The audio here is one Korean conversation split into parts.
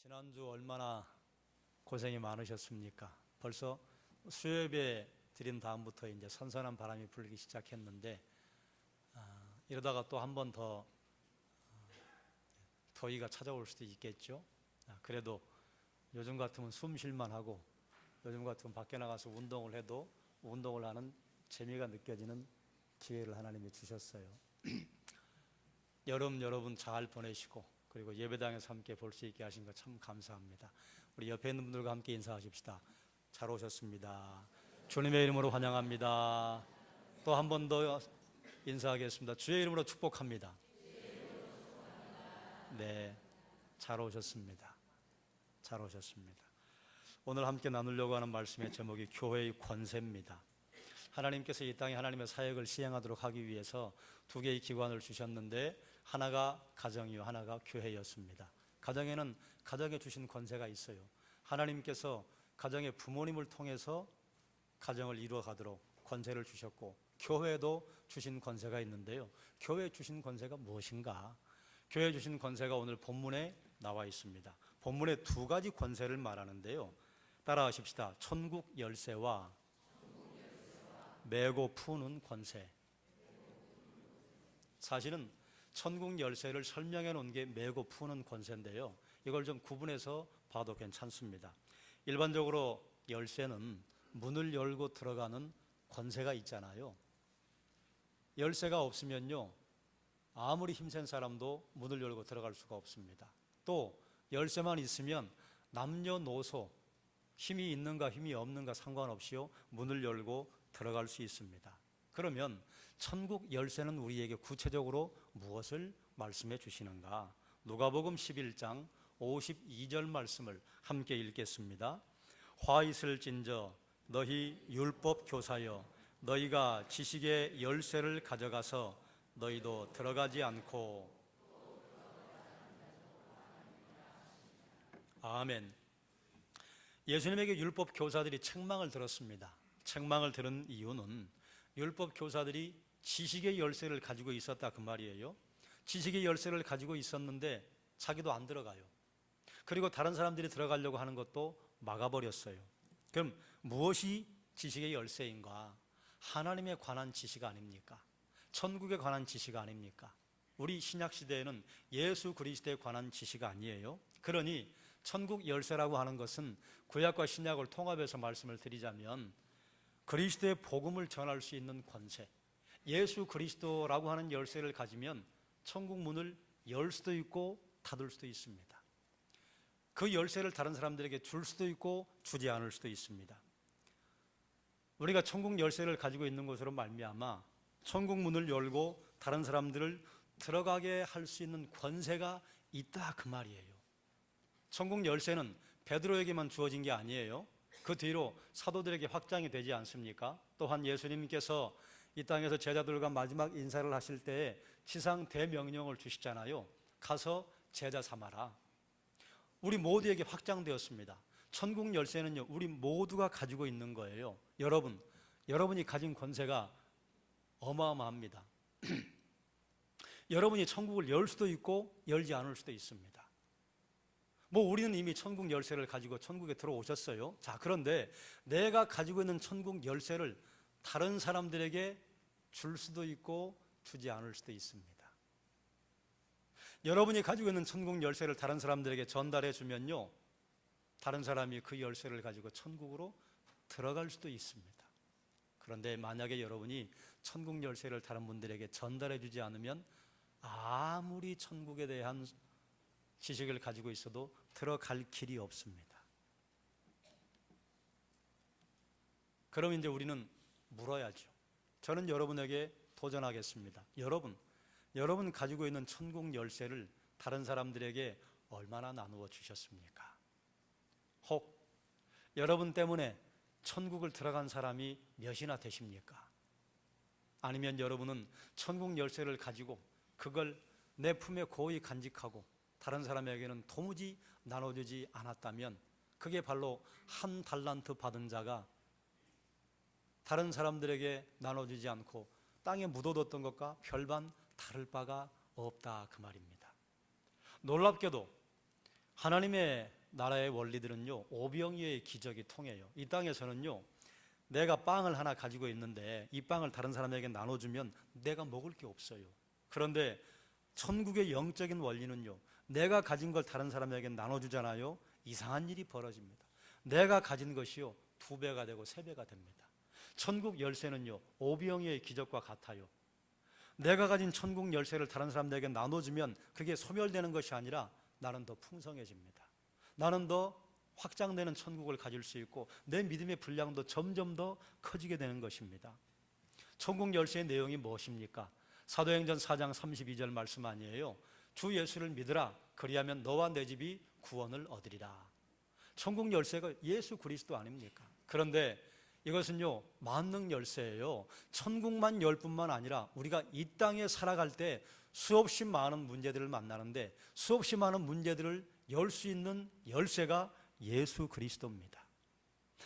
지난주 얼마나 고생이 많으셨습니까? 벌써 수요예배 드린 다음부터 이제 선선한 바람이 불기 시작했는데 이러다가 또 한 번 더 더위가 찾아올 수도 있겠죠. 그래도 요즘 같으면 숨 쉴만 하고 요즘 같으면 밖에 나가서 운동을 해도 운동을 하는 재미가 느껴지는 기회를 하나님이 주셨어요. 여름 여러분 잘 보내시고 그리고 예배당에서 함께 볼 수 있게 하신 것 참 감사합니다. 우리 옆에 있는 분들과 함께 인사하십시다. 잘 오셨습니다. 주님의 이름으로 환영합니다. 또 한 번 더 인사하겠습니다. 주의 이름으로 축복합니다. 네, 잘 오셨습니다. 잘 오셨습니다. 오늘 함께 나누려고 하는 말씀의 제목이 교회의 권세입니다. 하나님께서 이 땅에 하나님의 사역을 시행하도록 하기 위해서 두 개의 기관을 주셨는데 하나가 가정이요 하나가 교회였습니다. 가정에는 가정에 주신 권세가 있어요. 하나님께서 가정의 부모님을 통해서 가정을 이루어가도록 권세를 주셨고 교회도 주신 권세가 있는데요. 교회에 주신 권세가 무엇인가? 교회에 주신 권세가 오늘 본문에 나와 있습니다. 본문에 두 가지 권세를 말하는데요. 따라하십시다. 천국 열쇠와 메고 푸는 권세. 사실은 천국 열쇠를 설명해 놓은 게 메고 푸는 권세인데요. 이걸 좀 구분해서 봐도 괜찮습니다. 일반적으로 열쇠는 문을 열고 들어가는 권세가 있잖아요. 열쇠가 없으면요, 아무리 힘센 사람도 문을 열고 들어갈 수가 없습니다. 또 열쇠만 있으면 남녀노소 힘이 있는가 힘이 없는가 상관없이요 문을 열고 들어갈 수 있습니다. 그러면 천국 열쇠는 우리에게 구체적으로 무엇을 말씀해 주시는가? 누가복음 11장 52절 말씀을 함께 읽겠습니다. 화 있을진저 너희 율법 교사여 너희가 지식의 열쇠를 가져가서 너희도 들어가지 않고. 아멘. 예수님에게 율법 교사들이 책망을 들었습니다. 책망을 들은 이유는 율법 교사들이 지식의 열쇠를 가지고 있었다 그 말이에요. 지식의 열쇠를 가지고 있었는데 자기도 안 들어가요. 그리고 다른 사람들이 들어가려고 하는 것도 막아버렸어요. 그럼 무엇이 지식의 열쇠인가? 하나님에 관한 지식 아닙니까? 천국에 관한 지식 아닙니까? 우리 신약시대에는 예수 그리스도에 관한 지식 아니에요? 그러니 천국 열쇠라고 하는 것은 구약과 신약을 통합해서 말씀을 드리자면 그리스도의 복음을 전할 수 있는 권세, 예수 그리스도라고 하는 열쇠를 가지면 천국 문을 열 수도 있고 닫을 수도 있습니다. 그 열쇠를 다른 사람들에게 줄 수도 있고 주지 않을 수도 있습니다. 우리가 천국 열쇠를 가지고 있는 것으로 말미암아 천국 문을 열고 다른 사람들을 들어가게 할 수 있는 권세가 있다 그 말이에요. 천국 열쇠는 베드로에게만 주어진 게 아니에요. 그 뒤로 사도들에게 확장이 되지 않습니까? 또한 예수님께서 이 땅에서 제자들과 마지막 인사를 하실 때에 지상 대명령을 주시잖아요. 가서 제자 삼아라. 우리 모두에게 확장되었습니다. 천국 열쇠는요 우리 모두가 가지고 있는 거예요. 여러분이 가진 권세가 어마어마합니다. 여러분이 천국을 열 수도 있고 열지 않을 수도 있습니다. 우리는 이미 천국 열쇠를 가지고 천국에 들어오셨어요. 자, 그런데 내가 가지고 있는 천국 열쇠를 다른 사람들에게 줄 수도 있고 주지 않을 수도 있습니다. 여러분이 가지고 있는 천국 열쇠를 다른 사람들에게 전달해 주면요, 다른 사람이 그 열쇠를 가지고 천국으로 들어갈 수도 있습니다. 그런데 만약에 여러분이 천국 열쇠를 다른 분들에게 전달해 주지 않으면 아무리 천국에 대한 지식을 가지고 있어도 들어갈 길이 없습니다. 그럼 이제 우리는 물어야죠. 저는 여러분에게 도전하겠습니다. 여러분 가지고 있는 천국 열쇠를 다른 사람들에게 얼마나 나누어 주셨습니까? 혹 여러분 때문에 천국을 들어간 사람이 몇이나 되십니까? 아니면 여러분은 천국 열쇠를 가지고 그걸 내 품에 고이 간직하고 다른 사람에게는 도무지 나눠주지 않았다면 그게 바로 한 달란트 받은 자가 다른 사람들에게 나눠주지 않고 땅에 묻어뒀던 것과 별반 다를 바가 없다 그 말입니다. 놀랍게도 하나님의 나라의 원리들은요, 오병이어의 기적이 통해요. 이 땅에서는요, 내가 빵을 하나 가지고 있는데 이 빵을 다른 사람에게 나눠주면 내가 먹을 게 없어요. 그런데 천국의 영적인 원리는요, 내가 가진 걸 다른 사람에게 나눠주잖아요. 이상한 일이 벌어집니다. 내가 가진 것이요, 2배가 되고 3배가 됩니다. 천국 열쇠는요, 오병이어의 기적과 같아요. 내가 가진 천국 열쇠를 다른 사람들에게 나눠주면 그게 소멸되는 것이 아니라 나는 더 풍성해집니다. 나는 더 확장되는 천국을 가질 수 있고 내 믿음의 분량도 점점 더 커지게 되는 것입니다. 천국 열쇠의 내용이 무엇입니까? 사도행전 4장 32절 말씀 아니에요? 주 예수를 믿으라. 그리하면 너와 내 집이 구원을 얻으리라. 천국 열쇠가 예수 그리스도 아닙니까? 그런데 이것은요, 만능 열쇠예요. 천국만 열 뿐만 아니라 우리가 이 땅에 살아갈 때 수없이 많은 문제들을 만나는데 수없이 많은 문제들을 열 수 있는 열쇠가 예수 그리스도입니다.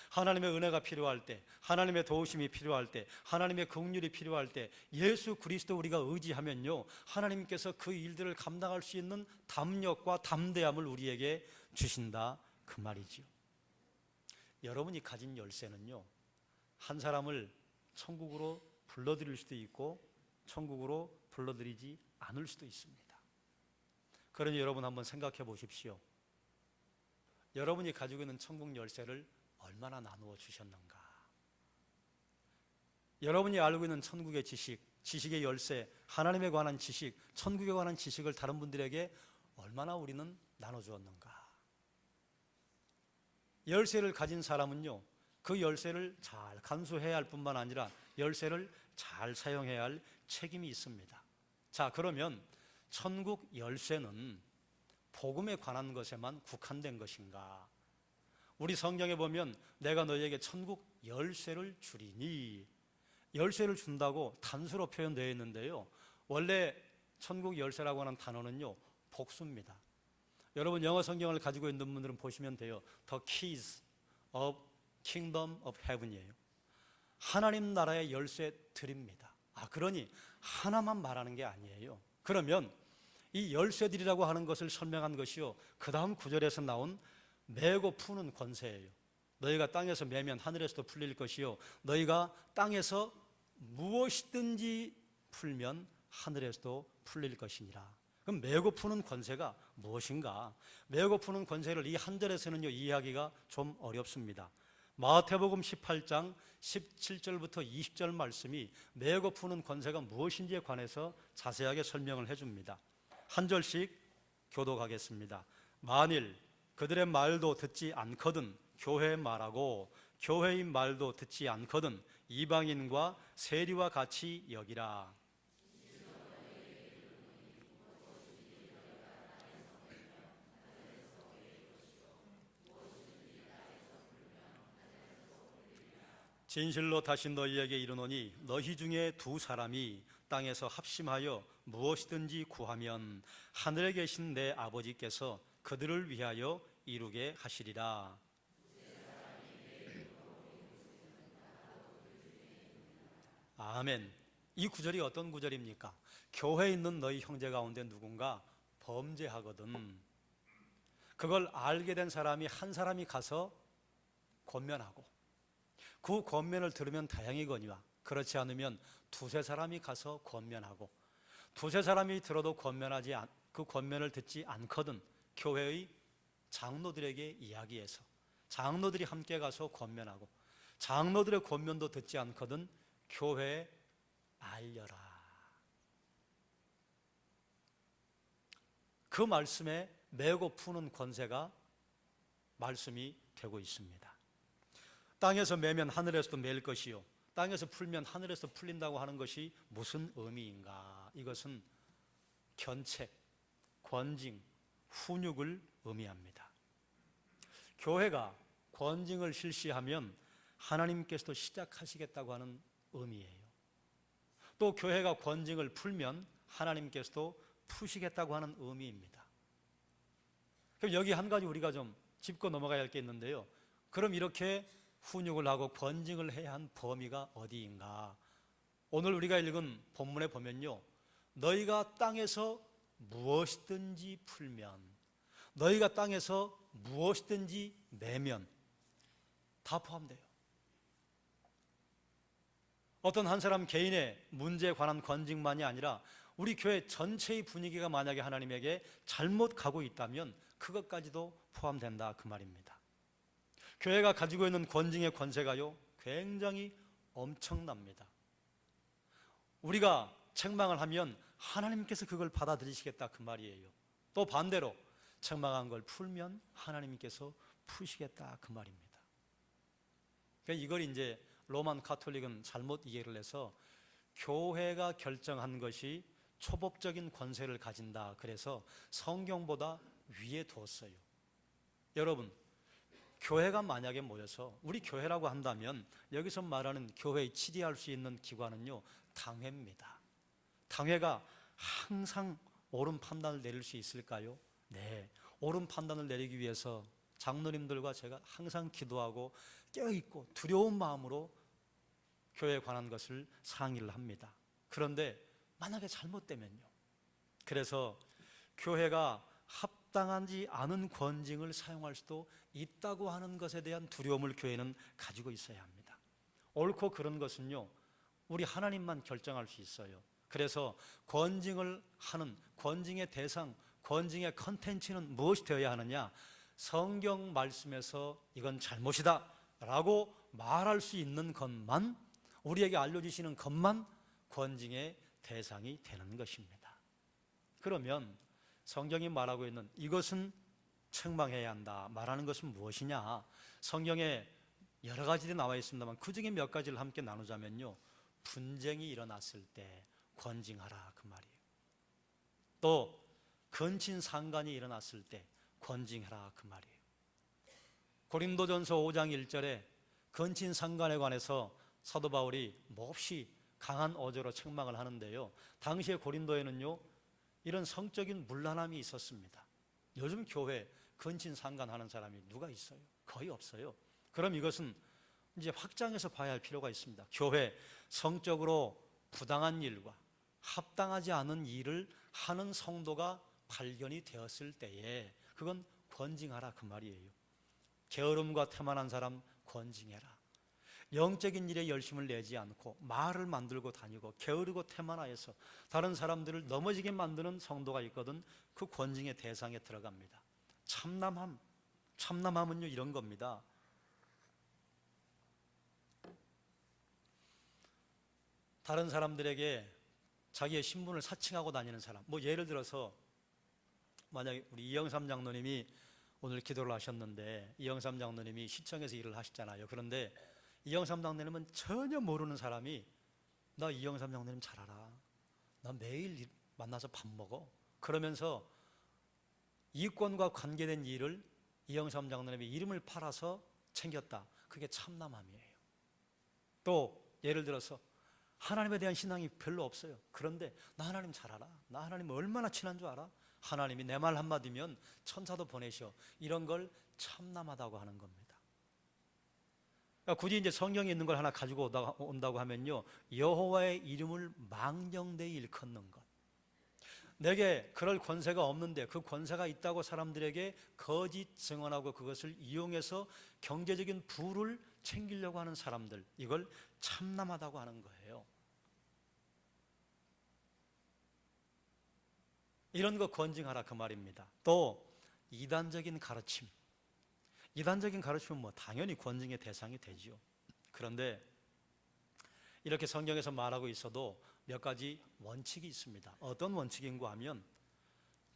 하나님의 은혜가 필요할 때, 하나님의 도우심이 필요할 때, 하나님의 긍휼이 필요할 때 예수 그리스도 우리가 의지하면요, 하나님께서 그 일들을 감당할 수 있는 담력과 담대함을 우리에게 주신다, 그 말이지요. 여러분이 가진 열쇠는요, 한 사람을 천국으로 불러들일 수도 있고 천국으로 불러들이지 않을 수도 있습니다. 그러니 여러분 한번 생각해 보십시오. 여러분이 가지고 있는 천국 열쇠를 얼마나 나누어 주셨는가? 여러분이 알고 있는 천국의 지식, 지식의 열쇠, 하나님에 관한 지식, 천국에 관한 지식을 다른 분들에게 얼마나 우리는 나눠주었는가? 열쇠를 가진 사람은요, 그 열쇠를 잘 간수해야 할 뿐만 아니라 열쇠를 잘 사용해야 할 책임이 있습니다. 자, 그러면 천국 열쇠는 복음에 관한 것에만 국한된 것인가? 우리 성경에 보면 내가 너희에게 천국 열쇠를 주리니, 열쇠를 준다고 단수로 표현되어 있는데요, 원래 천국 열쇠라고 하는 단어는요, 복수입니다. 여러분 영어 성경을 가지고 있는 분들은 보시면 돼요. The keys of kingdom of heaven이에요. 하나님 나라의 열쇠들입니다. 그러니 하나만 말하는 게 아니에요. 그러면 이 열쇠들이라고 하는 것을 설명한 것이요, 그 다음 구절에서 나온 매고 푸는 권세예요. 너희가 땅에서 매면 하늘에서도 풀릴 것이요, 너희가 땅에서 무엇이든지 풀면 하늘에서도 풀릴 것이니라. 그럼 매고 푸는 권세가 무엇인가? 매고 푸는 권세를 이 한 절에서는요, 이해하기가 좀 어렵습니다. 마태복음 18장 17절부터 20절 말씀이 매고 푸는 권세가 무엇인지에 관해서 자세하게 설명을 해줍니다. 한 절씩 교독하겠습니다. 만일 그들의 말도 듣지 않거든 교회의 말하고 교회의 말도 듣지 않거든 이방인과 세리와 같이 여기라. 진실로 다시 너희에게 이르노니 너희 중에 2사람이 땅에서 합심하여 무엇이든지 구하면 하늘에 계신 내 아버지께서 그들을 위하여 이루게 하시리라. 아멘. 이 구절이 어떤 구절입니까? 교회에 있는 너희 형제 가운데 누군가 범죄하거든 그걸 알게 된 사람이 한 사람이 가서 권면하고, 그 권면을 들으면 다행이거니와 그렇지 않으면 2-3사람이 가서 권면하고, 2-3사람이 들어도 그 권면을 듣지 않거든 교회의 장로들에게 이야기해서 장로들이 함께 가서 권면하고, 장로들의 권면도 듣지 않거든 교회에 알려라. 그 말씀에 매고 푸는 권세가 말씀이 되고 있습니다. 땅에서 매면 하늘에서도 맬 것이요, 땅에서 풀면 하늘에서 풀린다고 하는 것이 무슨 의미인가? 이것은 견책, 권징, 훈육을 의미합니다. 교회가 권징을 실시하면 하나님께서도 시작하시겠다고 하는 의미예요. 또 교회가 권징을 풀면 하나님께서도 푸시겠다고 하는 의미입니다. 그럼 여기 한 가지 우리가 좀 짚고 넘어가야 할 게 있는데요, 그럼 이렇게 훈육을 하고 권징을 해야 한 범위가 어디인가? 오늘 우리가 읽은 본문에 보면요, 너희가 땅에서 무엇이든지 풀면, 너희가 땅에서 무엇이든지 내면 다 포함돼요. 어떤 한 사람 개인의 문제에 관한 권징만이 아니라 우리 교회 전체의 분위기가 만약에 하나님에게 잘못 가고 있다면 그것까지도 포함된다 그 말입니다. 교회가 가지고 있는 권징의 권세가요 굉장히 엄청납니다. 우리가 책망을 하면 하나님께서 그걸 받아들이시겠다 그 말이에요. 또 반대로 책망한 걸 풀면 하나님께서 푸시겠다 그 말입니다. 그러니까 이걸 이제 로만 가톨릭은 잘못 이해를 해서 교회가 결정한 것이 초법적인 권세를 가진다. 그래서 성경보다 위에 두었어요. 여러분, 교회가 만약에 모여서 우리 교회라고 한다면 여기서 말하는 교회에 치리할 수 있는 기관은요 당회입니다. 당회가 항상 옳은 판단을 내릴 수 있을까요? 네, 옳은 판단을 내리기 위해서 장로님들과 제가 항상 기도하고 깨어있고 두려운 마음으로 교회에 관한 것을 상의를 합니다. 그런데 만약에 잘못되면요. 그래서 교회가 합당하지 않은 권징을 사용할 수도 있다고 하는 것에 대한 두려움을 교회는 가지고 있어야 합니다. 옳고 그런 것은요 우리 하나님만 결정할 수 있어요. 그래서 권징을 하는 권징의 대상, 권징의 컨텐츠는 무엇이 되어야 하느냐? 성경 말씀에서 이건 잘못이다 라고 말할 수 있는 것만, 우리에게 알려주시는 것만 권징의 대상이 되는 것입니다. 그러면 성경이 말하고 있는 이것은 책망해야 한다 말하는 것은 무엇이냐? 성경에 여러 가지들이 나와 있습니다만 그 중에 몇 가지를 함께 나누자면요, 분쟁이 일어났을 때 권징하라 그 말이에요. 또 근친상간이 일어났을 때 권징하라 그 말이에요. 고린도전서 5장 1절에 근친상간에 관해서 사도 바울이 몹시 강한 어조로 책망을 하는데요, 당시에 고린도에는요 이런 성적인 문란함이 있었습니다. 요즘 교회 근친상간하는 사람이 누가 있어요? 거의 없어요. 그럼 이것은 이제 확장해서 봐야 할 필요가 있습니다. 교회 성적으로 부당한 일과 합당하지 않은 일을 하는 성도가 발견이 되었을 때에 그건 권징하라 그 말이에요. 게으름과 태만한 사람 권징해라. 영적인 일에 열심을 내지 않고 말을 만들고 다니고 게으르고 태만하여서 다른 사람들을 넘어지게 만드는 성도가 있거든. 그 권징의 대상에 들어갑니다. 참남함은요 이런 겁니다. 다른 사람들에게 자기의 신분을 사칭하고 다니는 사람, 뭐 예를 들어서 만약에 우리 이영삼 장로님이 오늘 기도를 하셨는데 이영삼 장로님이 시청에서 일을 하시잖아요. 그런데 이영삼 장로님은 전혀 모르는 사람이 나 이영삼 장로님 잘 알아, 나 매일 만나서 밥 먹어, 그러면서 이권과 관계된 일을 이영삼 장로님의 이름을 팔아서 챙겼다. 그게 참남함이에요. 또 예를 들어서 하나님에 대한 신앙이 별로 없어요. 그런데 나 하나님 잘 알아, 나 하나님 얼마나 친한 줄 알아, 하나님이 내 말 한마디면 천사도 보내셔, 이런 걸 참남하다고 하는 겁니다. 그러니까 굳이 이제 성경에 있는 걸 하나 가지고 온다고 하면요, 여호와의 이름을 망령되이 일컫는 것, 내게 그럴 권세가 없는데 그 권세가 있다고 사람들에게 거짓 증언하고 그것을 이용해서 경제적인 부를 챙기려고 하는 사람들, 이걸 참남하다고 하는 거예요. 이런 거 권징하라 그 말입니다. 또 이단적인 가르침, 이단적인 가르침은 뭐 당연히 권징의 대상이 되지요. 그런데 이렇게 성경에서 말하고 있어도 몇 가지 원칙이 있습니다. 어떤 원칙인가 하면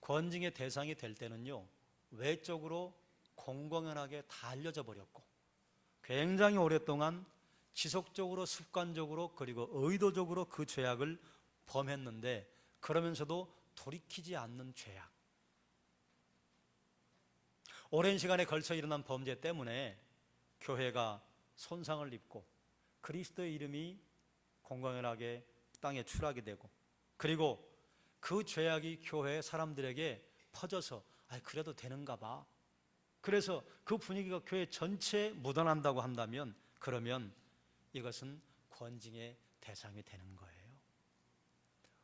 권징의 대상이 될 때는요, 외적으로 공공연하게 다 알려져 버렸고 굉장히 오랫동안 지속적으로 습관적으로 그리고 의도적으로 그 죄악을 범했는데 그러면서도 돌이키지 않는 죄악, 오랜 시간에 걸쳐 일어난 범죄 때문에 교회가 손상을 입고 그리스도의 이름이 공공연하게 땅에 추락이 되고, 그리고 그 죄악이 교회 사람들에게 퍼져서 그래도 되는가 봐, 그래서 그 분위기가 교회 전체에 묻어난다고 한다면 그러면 이것은 권징의 대상이 되는 거예요.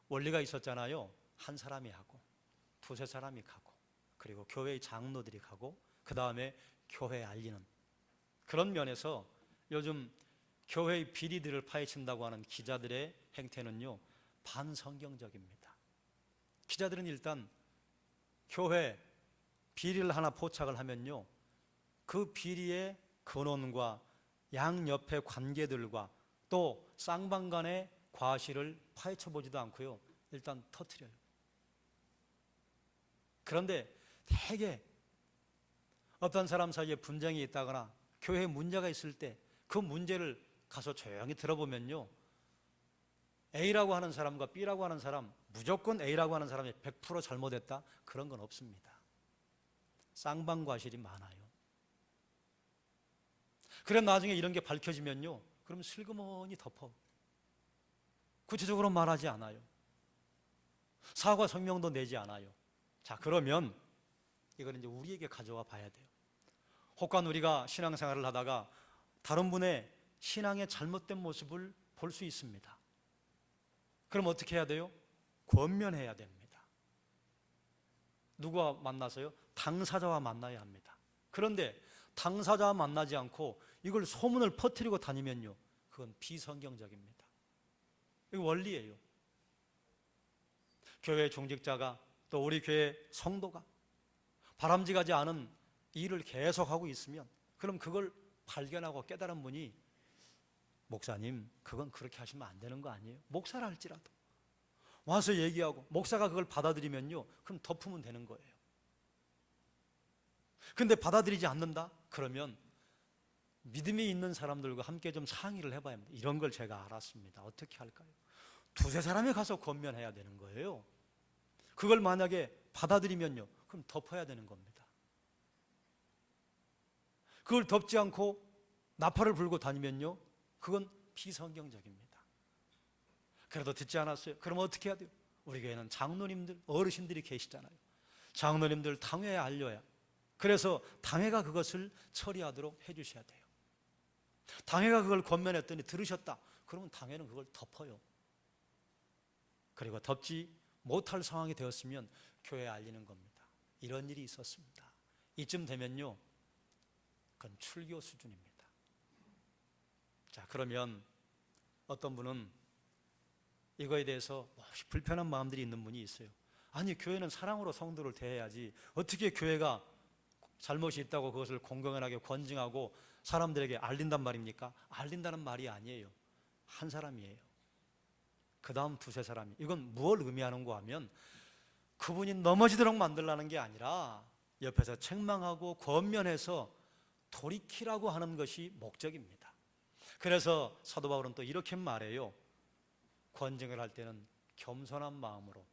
원리가 있었잖아요. 한 사람이 하고 두세 사람이 가고 그리고 교회의 장로들이 가고 그 다음에 교회에 알리는 그런 면에서 요즘 교회의 비리들을 파헤친다고 하는 기자들의 행태는요 반성경적입니다. 기자들은 일단 교회 비리를 하나 포착을 하면요 그 비리의 근원과 양옆의 관계들과 또 쌍방 간의 과실을 파헤쳐 보지도 않고요 일단 터뜨려요. 그런데 대개 어떤 사람 사이에 분쟁이 있다거나 교회에 문제가 있을 때 그 문제를 가서 조용히 들어보면요 A라고 하는 사람과 B라고 하는 사람, 무조건 A라고 하는 사람이 100% 잘못했다 그런 건 없습니다. 쌍방과실이 많아요. 그래 나중에 이런 게 밝혀지면요 그럼 슬그머니 덮어 구체적으로 말하지 않아요. 사과 성명도 내지 않아요. 자 그러면 이거는 이제 우리에게 가져와 봐야 돼요. 혹간 우리가 신앙생활을 하다가 다른 분의 신앙의 잘못된 모습을 볼 수 있습니다. 그럼 어떻게 해야 돼요? 권면해야 됩니다. 누구와 만나서요? 당사자와 만나야 합니다. 그런데 당사자와 만나지 않고 이걸 소문을 퍼뜨리고 다니면요 그건 비성경적입니다. 이거 원리예요. 교회 중직자가 또 우리 교회 성도가 바람직하지 않은 일을 계속하고 있으면 그럼 그걸 발견하고 깨달은 분이 목사님 그건 그렇게 하시면 안 되는 거 아니에요? 목사라 할지라도 와서 얘기하고 목사가 그걸 받아들이면요 그럼 덮으면 되는 거예요. 근데 받아들이지 않는다? 그러면 믿음이 있는 사람들과 함께 좀 상의를 해봐야 합니다. 이런 걸 제가 알았습니다. 어떻게 할까요? 두세 사람이 가서 권면해야 되는 거예요. 그걸 만약에 받아들이면요 그럼 덮어야 되는 겁니다. 그걸 덮지 않고 나팔을 불고 다니면요 그건 비성경적입니다. 그래도 듣지 않았어요. 그럼 어떻게 해야 돼요? 우리 교회는 장로님들, 어르신들이 계시잖아요. 장로님들 당회에 알려야 그래서 당회가 그것을 처리하도록 해주셔야 돼요. 당회가 그걸 권면했더니 들으셨다. 그러면 당회는 그걸 덮어요. 그리고 덮지 못할 상황이 되었으면 교회에 알리는 겁니다. 이런 일이 있었습니다. 이쯤 되면요 그건 출교 수준입니다. 자 그러면 어떤 분은 이거에 대해서 불편한 마음들이 있는 분이 있어요. 아니 교회는 사랑으로 성도를 대해야지 어떻게 교회가 잘못이 있다고 그것을 공공연하게 권증하고 사람들에게 알린단 말입니까? 알린다는 말이 아니에요. 한 사람이에요. 그 다음 두세 사람이. 이건 무엇을 의미하는가 하면 그분이 넘어지도록 만들라는 게 아니라 옆에서 책망하고 권면해서 돌이키라고 하는 것이 목적입니다. 그래서 사도 바울은 또 이렇게 말해요. 권증을 할 때는 겸손한 마음으로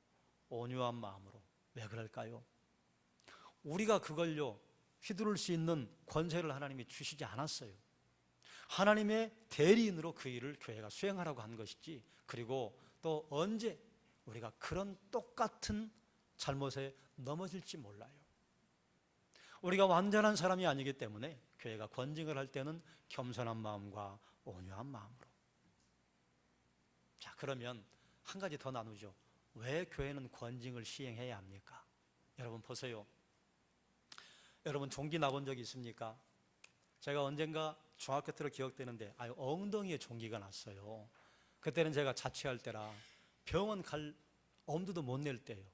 온유한 마음으로. 왜 그럴까요? 우리가 그걸요 휘두를 수 있는 권세를 하나님이 주시지 않았어요. 하나님의 대리인으로 그 일을 교회가 수행하라고 한 것이지 그리고 또 언제 우리가 그런 똑같은 잘못에 넘어질지 몰라요. 우리가 완전한 사람이 아니기 때문에 교회가 권징을 할 때는 겸손한 마음과 온유한 마음으로. 자 그러면 한 가지 더 나누죠. 왜 교회는 권징을 시행해야 합니까? 여러분 보세요. 여러분 종기 나본 적이 있습니까? 제가 언젠가 중학교 때로 기억되는데 엉덩이에 종기가 났어요. 그때는 제가 자취할 때라 병원 갈 엄두도 못 낼 때예요.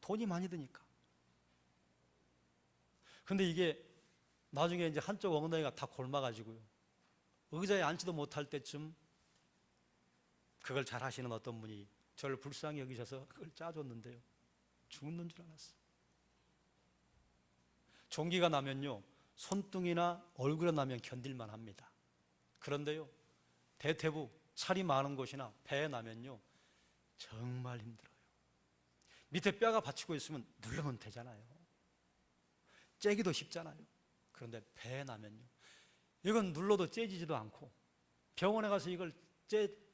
돈이 많이 드니까. 근데 이게 나중에 이제 한쪽 엉덩이가 다 곪아가지고요 의자에 앉지도 못할 때쯤 그걸 잘 하시는 어떤 분이 저를 불쌍히 여기셔서 그걸 짜줬는데요 죽는 줄 알았어요. 종기가 나면요 손등이나 얼굴에 나면 견딜만 합니다. 그런데요 대퇴부 살이 많은 곳이나 배에 나면요 정말 힘들어요. 밑에 뼈가 받치고 있으면 누르면 되잖아요. 째기도 쉽잖아요. 그런데 배에 나면요 이건 눌러도 째지지도 않고 병원에 가서 이걸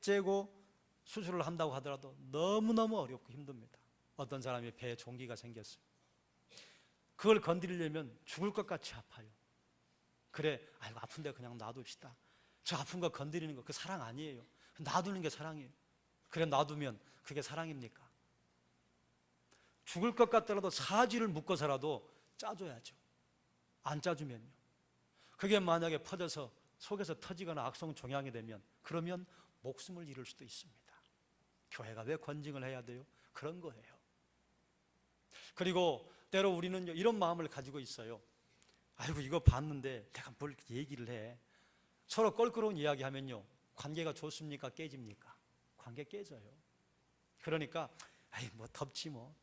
째고 수술을 한다고 하더라도 너무너무 어렵고 힘듭니다. 어떤 사람이 배에 종기가 생겼어요. 그걸 건드리려면 죽을 것 같이 아파요. 그래 아이고 아픈데 그냥 놔둡시다. 저 아픈 거 건드리는 거 그 사랑 아니에요. 놔두는 게 사랑이에요. 그래 놔두면 그게 사랑입니까? 죽을 것 같더라도 사지를 묶어서라도 짜줘야죠. 안 짜주면요, 그게 만약에 퍼져서 속에서 터지거나 악성종양이 되면 그러면 목숨을 잃을 수도 있습니다. 교회가 왜 권징을 해야 돼요? 그런 거예요. 그리고 때로 우리는 이런 마음을 가지고 있어요. 아이고, 이거 봤는데 내가 뭘 얘기를 해. 서로 껄끄러운 이야기하면요, 관계가 좋습니까? 깨집니까? 관계 깨져요. 그러니까 아이, 뭐 덥지 뭐,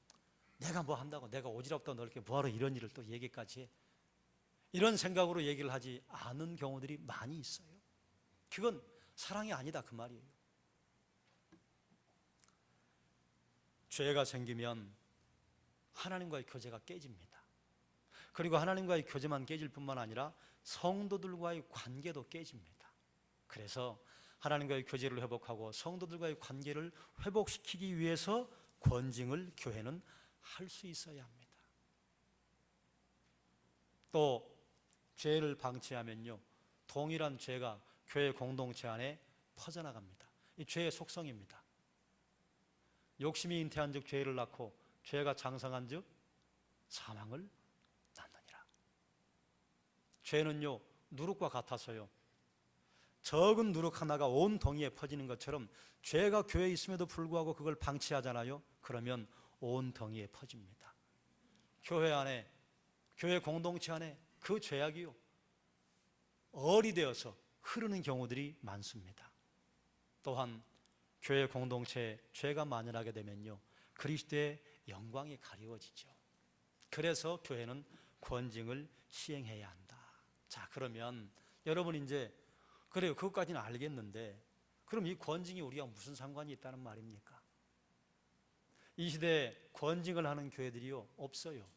내가 뭐 한다고, 내가 오지랖도 넓게 뭐하러 이런 일을 또 얘기까지 해. 이런 생각으로 얘기를 하지 않은 경우들이 많이 있어요. 그건 사랑이 아니다 그 말이에요. 죄가 생기면 하나님과의 교제가 깨집니다. 그리고 하나님과의 교제만 깨질 뿐만 아니라 성도들과의 관계도 깨집니다. 그래서 하나님과의 교제를 회복하고 성도들과의 관계를 회복시키기 위해서 권징을 교회는 할 수 있어야 합니다. 또 죄를 방치하면요, 동일한 죄가 교회 공동체 안에 퍼져나갑니다. 이 죄의 속성입니다. 욕심이 잉태한 즉 죄를 낳고 죄가 장성한 즉 사망을 낳느니라. 죄는요, 누룩과 같아서요, 적은 누룩 하나가 온 동이에 퍼지는 것처럼 죄가 교회에 있음에도 불구하고 그걸 방치하잖아요. 그러면 온 덩이에 퍼집니다. 교회 안에, 교회 공동체 안에 그 죄악이요, 얼이 되어서 흐르는 경우들이 많습니다. 또한 교회 공동체에 죄가 만연하게 되면요, 그리스도의 영광이 가리워지죠. 그래서 교회는 권징을 시행해야 한다. 자, 그러면 여러분 이제 그래요, 그것까지는 알겠는데 그럼 이 권징이 우리가 무슨 상관이 있다는 말입니까? 이 시대에 권징을 하는 교회들이요, 없어요.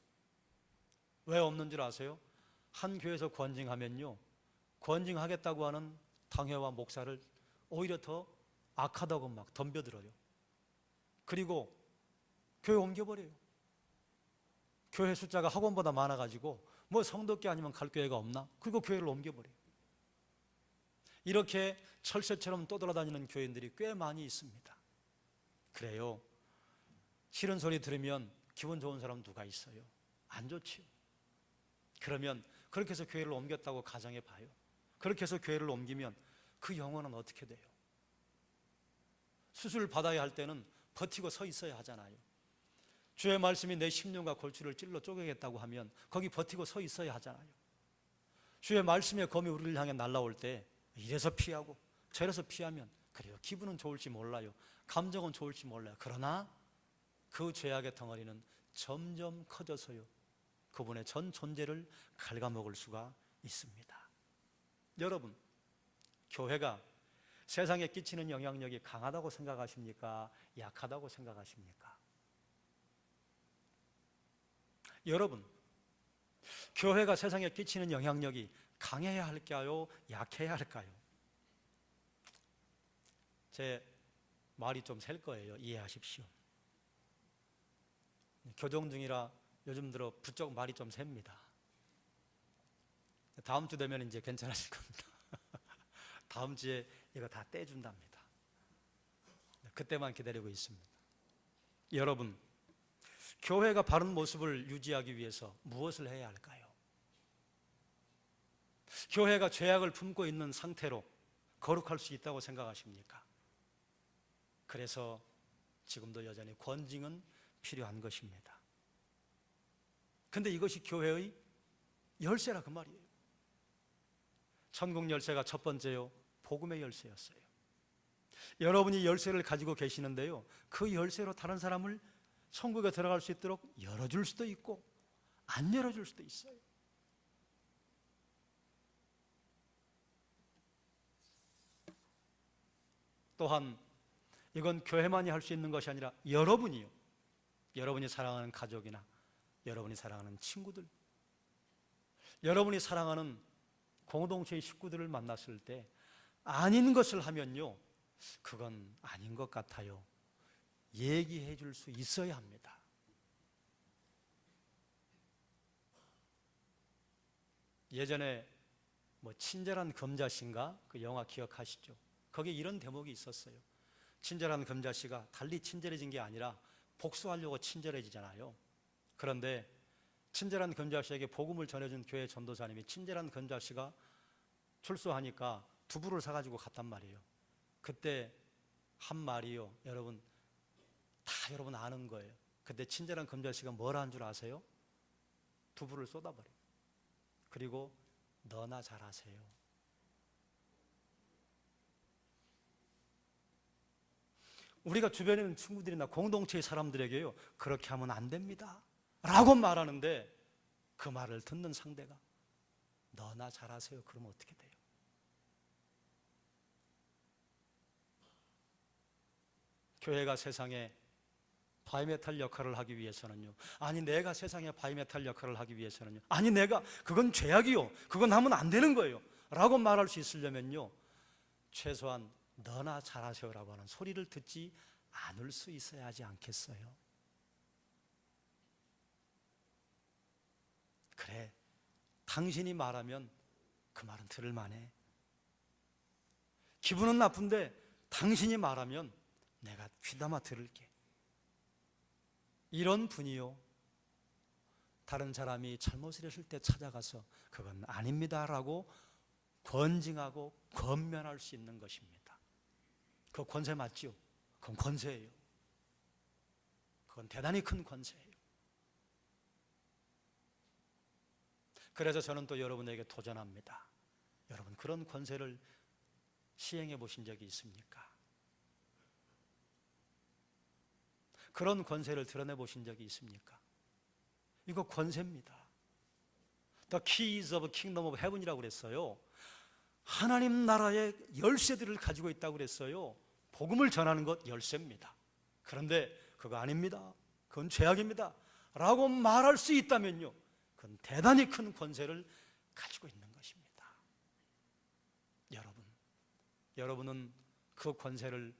왜 없는 줄 아세요? 한 교회에서 권징하면요, 권징하겠다고 하는 당회와 목사를 오히려 더 악하다고 막 덤벼들어요. 그리고 교회 옮겨버려요. 교회 숫자가 학원보다 많아가지고 뭐 성도께 아니면 갈 교회가 없나? 그리고 교회를 옮겨버려요. 이렇게 철새처럼 떠돌아다니는 교인들이 꽤 많이 있습니다. 그래요, 싫은 소리 들으면 기분 좋은 사람 누가 있어요? 안 좋지요. 그러면 그렇게 해서 교회를 옮겼다고 가정해 봐요. 그렇게 해서 교회를 옮기면 그 영혼은 어떻게 돼요? 수술 받아야 할 때는 버티고 서 있어야 하잖아요. 주의 말씀이 내 심령과 골수를 찔러 쪼개겠다고 하면 거기 버티고 서 있어야 하잖아요. 주의 말씀의 검이 우리를 향해 날아올 때 이래서 피하고 저래서 피하면 그래요, 기분은 좋을지 몰라요. 감정은 좋을지 몰라요. 그러나 그 죄악의 덩어리는 점점 커져서요, 그분의 전 존재를 갉아먹을 수가 있습니다. 여러분, 교회가 세상에 끼치는 영향력이 강하다고 생각하십니까? 약하다고 생각하십니까? 여러분, 교회가 세상에 끼치는 영향력이 강해야 할까요? 약해야 할까요? 제 말이 좀 셀 거예요. 이해하십시오. 교정 중이라 요즘 들어 부쩍 말이 좀 셉니다. 다음 주 되면 이제 괜찮아질 겁니다. 다음 주에 이거 다 떼준답니다. 그때만 기다리고 있습니다. 여러분, 교회가 바른 모습을 유지하기 위해서 무엇을 해야 할까요? 교회가 죄악을 품고 있는 상태로 거룩할 수 있다고 생각하십니까? 그래서 지금도 여전히 권징은 필요한 것입니다. 근데 이것이 교회의 열쇠라 그 말이에요. 천국 열쇠가 첫 번째요, 복음의 열쇠였어요. 여러분이 열쇠를 가지고 계시는데요, 그 열쇠로 다른 사람을 천국에 들어갈 수 있도록 열어줄 수도 있고 안 열어줄 수도 있어요. 또한 이건 교회만이 할 수 있는 것이 아니라 여러분이요, 여러분이 사랑하는 가족이나 여러분이 사랑하는 친구들, 여러분이 사랑하는 공동체의 식구들을 만났을 때 아닌 것을 하면요, 그건 아닌 것 같아요, 얘기해 줄 수 있어야 합니다. 예전에 뭐 친절한 금자씨인가 그 영화 기억하시죠? 거기에 이런 대목이 있었어요. 친절한 금자씨가 달리 친절해진 게 아니라 복수하려고 친절해지잖아요. 그런데 친절한 금자씨에게 복음을 전해준 교회 전도사님이 친절한 금자씨가 출소하니까 두부를 사가지고 갔단 말이에요. 그때 한 말이요, 여러분 다 여러분 아는 거예요. 그때 친절한 금자씨가 뭘 한 줄 아세요? 두부를 쏟아버려요. 그리고 너나 잘하세요. 우리가 주변에 있는 친구들이나 공동체의 사람들에게요, 그렇게 하면 안 됩니다 라고 말하는데 그 말을 듣는 상대가 너나 잘하세요 그러면 어떻게 돼요? 교회가 세상에 바이메탈 역할을 하기 위해서는요, 아니 내가 세상에 바이메탈 역할을 하기 위해서는요, 아니 내가 그건 죄악이요, 그건 하면 안 되는 거예요 라고 말할 수 있으려면요, 최소한 너나 잘하세요라고 하는 소리를 듣지 않을 수 있어야 하지 않겠어요? 그래, 당신이 말하면 그 말은 들을 만해. 기분은 나쁜데 당신이 말하면 내가 귀담아 들을게. 이런 분이요, 다른 사람이 잘못을 했을 때 찾아가서 그건 아닙니다 라고 권징하고 권면할 수 있는 것입니다. 그 권세 맞지요? 그건 권세예요. 그건 대단히 큰 권세예요. 그래서 저는 또 여러분에게 도전합니다. 여러분 그런 권세를 시행해 보신 적이 있습니까? 그런 권세를 드러내 보신 적이 있습니까? 이거 권세입니다. The keys of kingdom of heaven이라고 그랬어요. 하나님 나라의 열쇠들을 가지고 있다고 그랬어요. 복음을 전하는 것 열쇠입니다. 그런데 그거 아닙니다, 그건 죄악입니다 라고 말할 수 있다면요, 그건 대단히 큰 권세를 가지고 있는 것입니다. 여러분은 그 권세를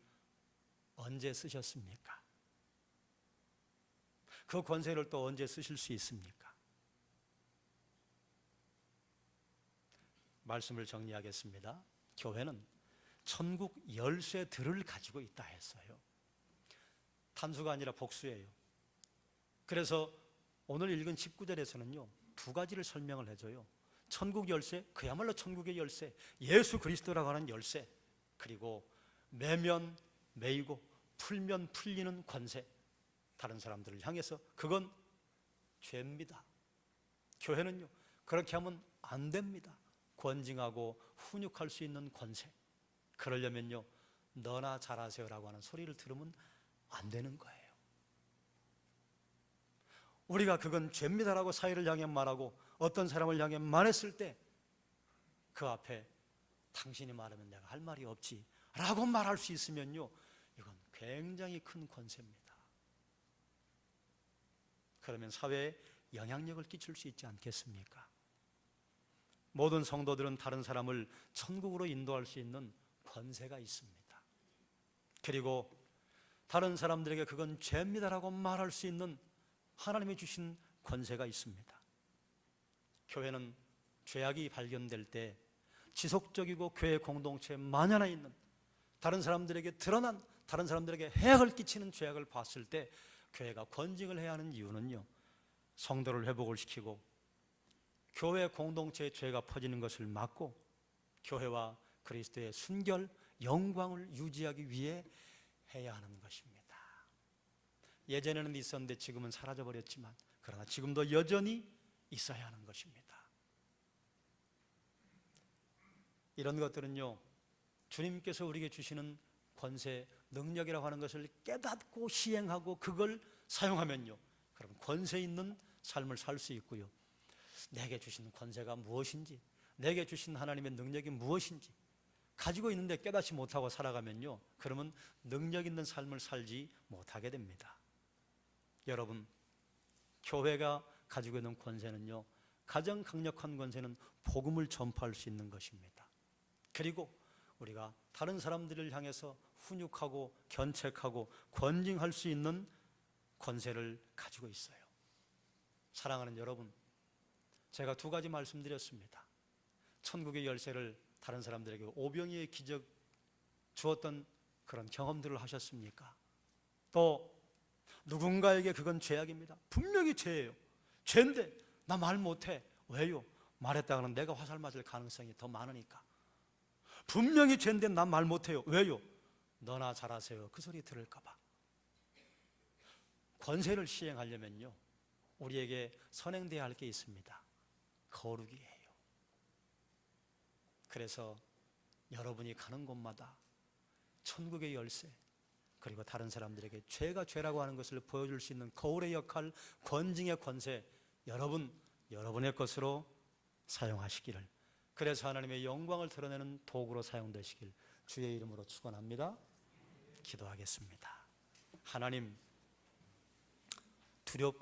언제 쓰셨습니까? 그 권세를 또 언제 쓰실 수 있습니까? 말씀을 정리하겠습니다. 교회는 천국 열쇠들을 가지고 있다 했어요. 단수가 아니라 복수예요. 그래서 오늘 읽은 19절에서는요, 두 가지를 설명을 해줘요. 천국 열쇠, 그야말로 천국의 열쇠, 예수 그리스도라고 하는 열쇠, 그리고 매면 매이고 풀면 풀리는 권세, 다른 사람들을 향해서 그건 죄입니다. 교회는요, 그렇게 하면 안 됩니다. 권징하고 훈육할 수 있는 권세, 그러려면요, 너나 잘하세요라고 하는 소리를 들으면 안 되는 거예요. 우리가 그건 죄입니다라고 사회를 향해 말하고 어떤 사람을 향해 말했을 때 그 앞에 당신이 말하면 내가 할 말이 없지 라고 말할 수 있으면요, 이건 굉장히 큰 권세입니다. 그러면 사회에 영향력을 끼칠 수 있지 않겠습니까? 모든 성도들은 다른 사람을 천국으로 인도할 수 있는 권세가 있습니다. 그리고 다른 사람들에게 그건 죄입니다라고 말할 수 있는 하나님이 주신 권세가 있습니다. 교회는 죄악이 발견될 때 지속적이고 교회 공동체에 만연해 있는 다른 사람들에게 드러난, 다른 사람들에게 해악을 끼치는 죄악을 봤을 때 교회가 권징을 해야 하는 이유는요, 성도를 회복을 시키고 교회 공동체의 죄가 퍼지는 것을 막고 교회와 그리스도의 순결, 영광을 유지하기 위해 해야 하는 것입니다. 예전에는 있었는데 지금은 사라져버렸지만 그러나 지금도 여전히 있어야 하는 것입니다. 이런 것들은요, 주님께서 우리에게 주시는 권세, 능력이라고 하는 것을 깨닫고 시행하고 그걸 사용하면요, 그럼 권세 있는 삶을 살 수 있고요, 내게 주신 권세가 무엇인지, 내게 주신 하나님의 능력이 무엇인지 가지고 있는데 깨닫지 못하고 살아가면요, 그러면 능력 있는 삶을 살지 못하게 됩니다. 여러분, 교회가 가지고 있는 권세는요, 가장 강력한 권세는 복음을 전파할 수 있는 것입니다. 그리고 우리가 다른 사람들을 향해서 훈육하고 견책하고 권징할 수 있는 권세를 가지고 있어요. 사랑하는 여러분, 제가 두 가지 말씀드렸습니다. 천국의 열쇠를 다른 사람들에게 오병이의 기적 주었던 그런 경험들을 하셨습니까? 또 누군가에게 그건 죄악입니다. 분명히 죄예요. 죄인데 나 말 못해. 왜요? 말했다가는 내가 화살 맞을 가능성이 더 많으니까. 분명히 죄인데 나 말 못해요. 왜요? 너나 잘하세요. 그 소리 들을까 봐. 권세를 시행하려면요, 우리에게 선행돼야 할 게 있습니다. 거룩이에요. 그래서 여러분이 가는 곳마다 천국의 열쇠, 그리고 다른 사람들에게 죄가 죄라고 하는 것을 보여줄 수 있는 거울의 역할, 권징의 권세, 여러분의 것으로 사용하시기를, 그래서 하나님의 영광을 드러내는 도구로 사용되시길 주의 이름으로 축원합니다. 기도하겠습니다. 하나님, 두렵고